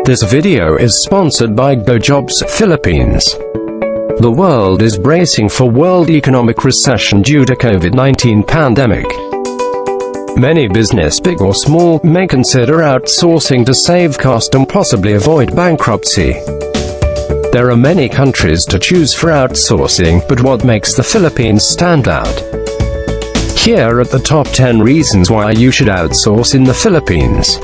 This video is sponsored by GoJobs Philippines. The world is bracing for world economic recession due to COVID-19 pandemic. Many business, big or small, may consider outsourcing to save cost and possibly avoid bankruptcy. There are many countries to choose for outsourcing, but what makes the Philippines stand out? Here are the top 10 reasons why you should outsource in the Philippines.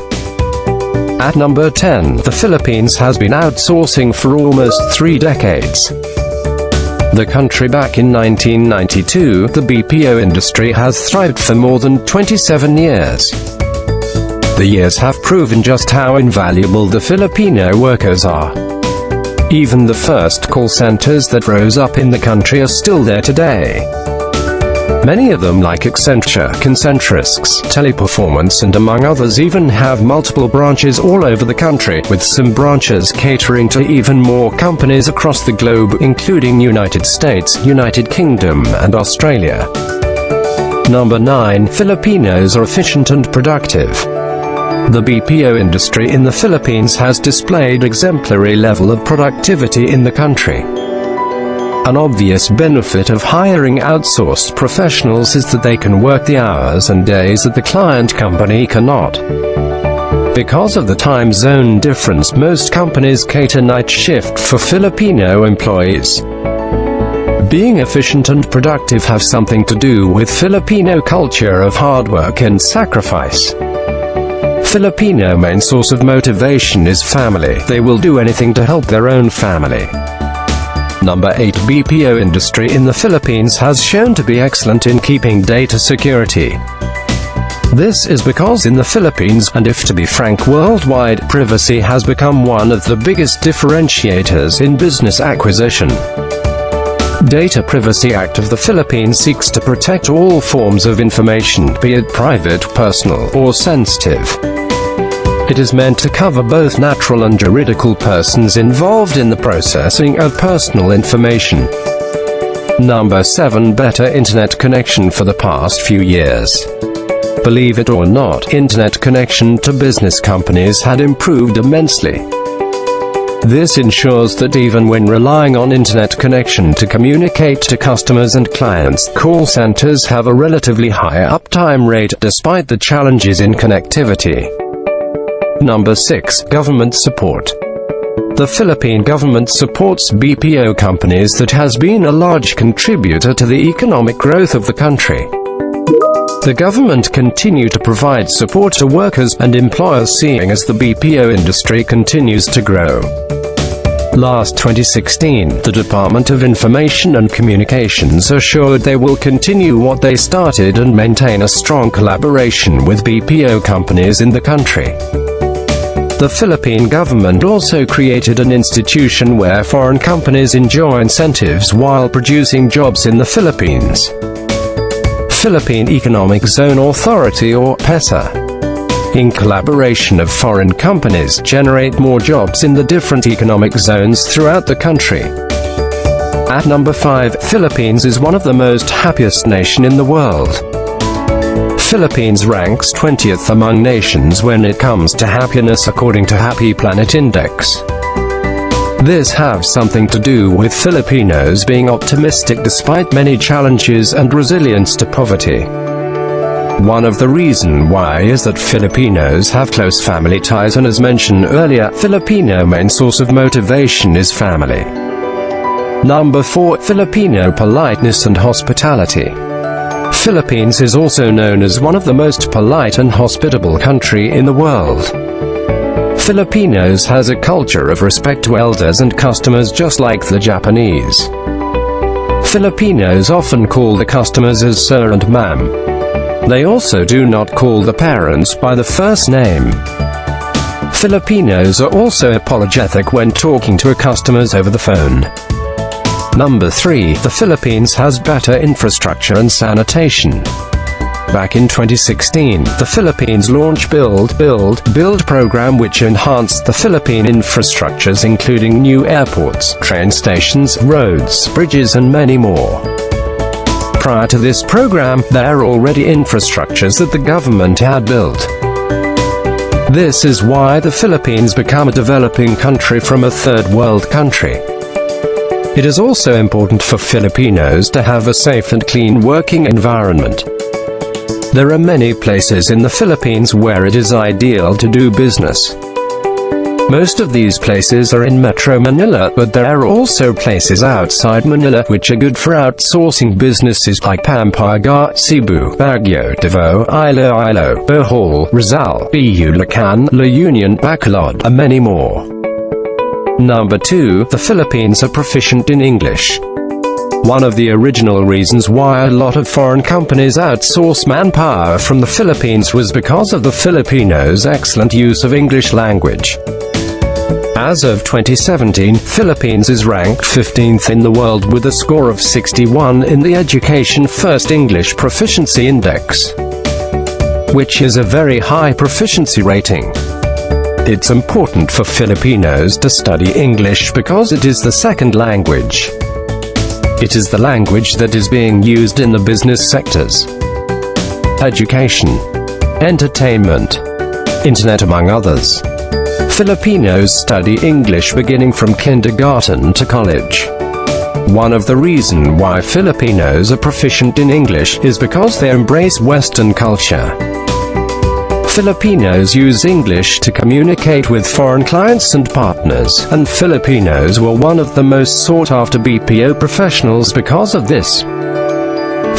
At number 10, the Philippines has been outsourcing for almost 3 decades. The country back in 1992, the BPO industry has thrived for more than 27 years. The years have proven just how invaluable the Filipino workers are. Even the first call centers that rose up in the country are still there today. Many of them, like Accenture, Concentrix, Teleperformance and among others, even have multiple branches all over the country, with some branches catering to even more companies across the globe, including United States, United Kingdom, and Australia. Number 9. Filipinos are efficient and productive. The BPO industry in the Philippines has displayed exemplary level of productivity in the country. An obvious benefit of hiring outsourced professionals is that they can work the hours and days that the client company cannot. Because of the time zone difference, most companies cater night shift for Filipino employees. Being efficient and productive have something to do with Filipino culture of hard work and sacrifice. Filipino main source of motivation is family. They will do anything to help their own family. Number 8. BPO industry in the Philippines has shown to be excellent in keeping data security. This is because in the Philippines, and if to be frank worldwide, privacy has become one of the biggest differentiators in business acquisition. Data Privacy Act of the Philippines seeks to protect all forms of information, be it private, personal, or sensitive. It is meant to cover both natural and juridical persons involved in the processing of personal information. Number 7. Better internet connection. For the past few years, believe it or not, internet connection to business companies had improved immensely. This ensures that even when relying on internet connection to communicate to customers and clients, call centers have a relatively high uptime rate, despite the challenges in connectivity. Number 6. Government support. The Philippine government supports BPO companies that has been a large contributor to the economic growth of the country. The government continue to provide support to workers and employers, seeing as the BPO industry continues to grow. Last 2016, the Department of Information and Communications assured they will continue what they started and maintain a strong collaboration with BPO companies in the country. The Philippine government also created an institution where foreign companies enjoy incentives while producing jobs in the Philippines. Philippine Economic Zone Authority, or PEZA. In collaboration of foreign companies, generate more jobs in the different economic zones throughout the country. At number 5, Philippines is one of the most happiest nation in the world. Philippines ranks 20th among nations when it comes to happiness according to Happy Planet Index. This has something to do with Filipinos being optimistic despite many challenges and resilience to poverty. One of the reasons why is that Filipinos have close family ties, and as mentioned earlier, Filipino main source of motivation is family. Number 4. Filipino politeness and hospitality. Philippines is also known as one of the most polite and hospitable country in the world. Filipinos has a culture of respect to elders and customers, just like the Japanese. Filipinos often call the customers as sir and ma'am. They also do not call the parents by the first name. Filipinos are also apologetic when talking to customers over the phone. Number 3. The Philippines has better infrastructure and sanitation. Back in 2016, the Philippines launched Build program, which enhanced the Philippine infrastructures, including new airports, train stations, roads, bridges and many more. Prior to this program, there are already infrastructures that the government had built. This is why the Philippines became a developing country from a third world country. It is also important for Filipinos to have a safe and clean working environment. There are many places in the Philippines where it is ideal to do business. Most of these places are in Metro Manila, but there are also places outside Manila which are good for outsourcing businesses like Pampanga, Cebu, Baguio, Davao, Iloilo, Bohol, Rizal, Bulacan, La Union, Bacolod, and many more. Number 2. The Philippines are proficient in English. One of the original reasons why a lot of foreign companies outsource manpower from the Philippines was because of the Filipinos' excellent use of English language. As of 2017, Philippines is ranked 15th in the world with a score of 61 in the Education First English Proficiency Index, which is a very high proficiency rating. It's important for Filipinos to study English because it is the second language. It is the language that is being used in the business sectors, education, entertainment, internet, among others. Filipinos study English beginning from kindergarten to college. One of the reasons why Filipinos are proficient in English is because they embrace Western culture. Filipinos use English to communicate with foreign clients and partners, and Filipinos were one of the most sought-after BPO professionals because of this.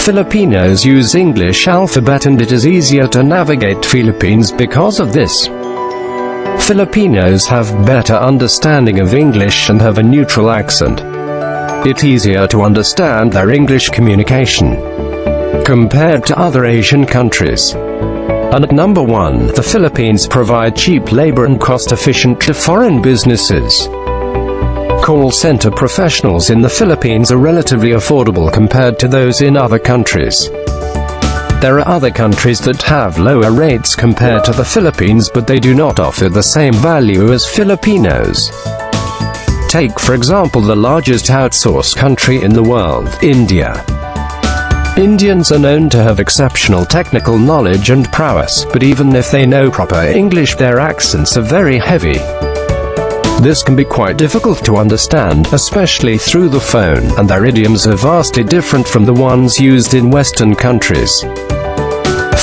Filipinos use English alphabet and it is easier to navigate Philippines because of this. Filipinos have better understanding of English and have a neutral accent. It's easier to understand their English communication compared to other Asian countries. And at number 1, the Philippines provide cheap labor and cost-efficient to foreign businesses. Call center professionals in the Philippines are relatively affordable compared to those in other countries. There are other countries that have lower rates compared to the Philippines, but they do not offer the same value as Filipinos. Take for example the largest outsource country in the world, India. Indians are known to have exceptional technical knowledge and prowess, but even if they know proper English, their accents are very heavy. This can be quite difficult to understand, especially through the phone, and their idioms are vastly different from the ones used in Western countries.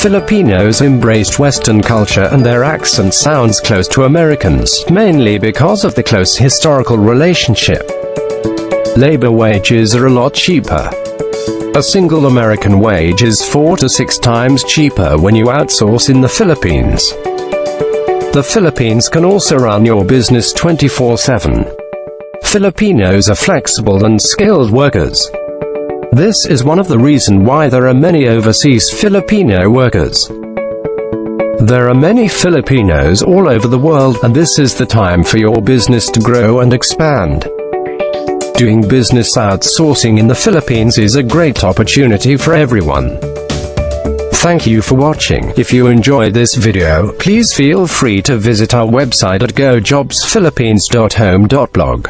Filipinos embraced Western culture and their accent sounds close to Americans, mainly because of the close historical relationship. Labor wages are a lot cheaper. A single American wage is 4 to 6 times cheaper when you outsource in the Philippines. The Philippines can also run your business 24/7. Filipinos are flexible and skilled workers. This is one of the reasons why there are many overseas Filipino workers. There are many Filipinos all over the world, and this is the time for your business to grow and expand. Doing business outsourcing in the Philippines is a great opportunity for everyone. Thank you for watching. If you enjoyed this video, please feel free to visit our website at gojobsphilippines.home.blog.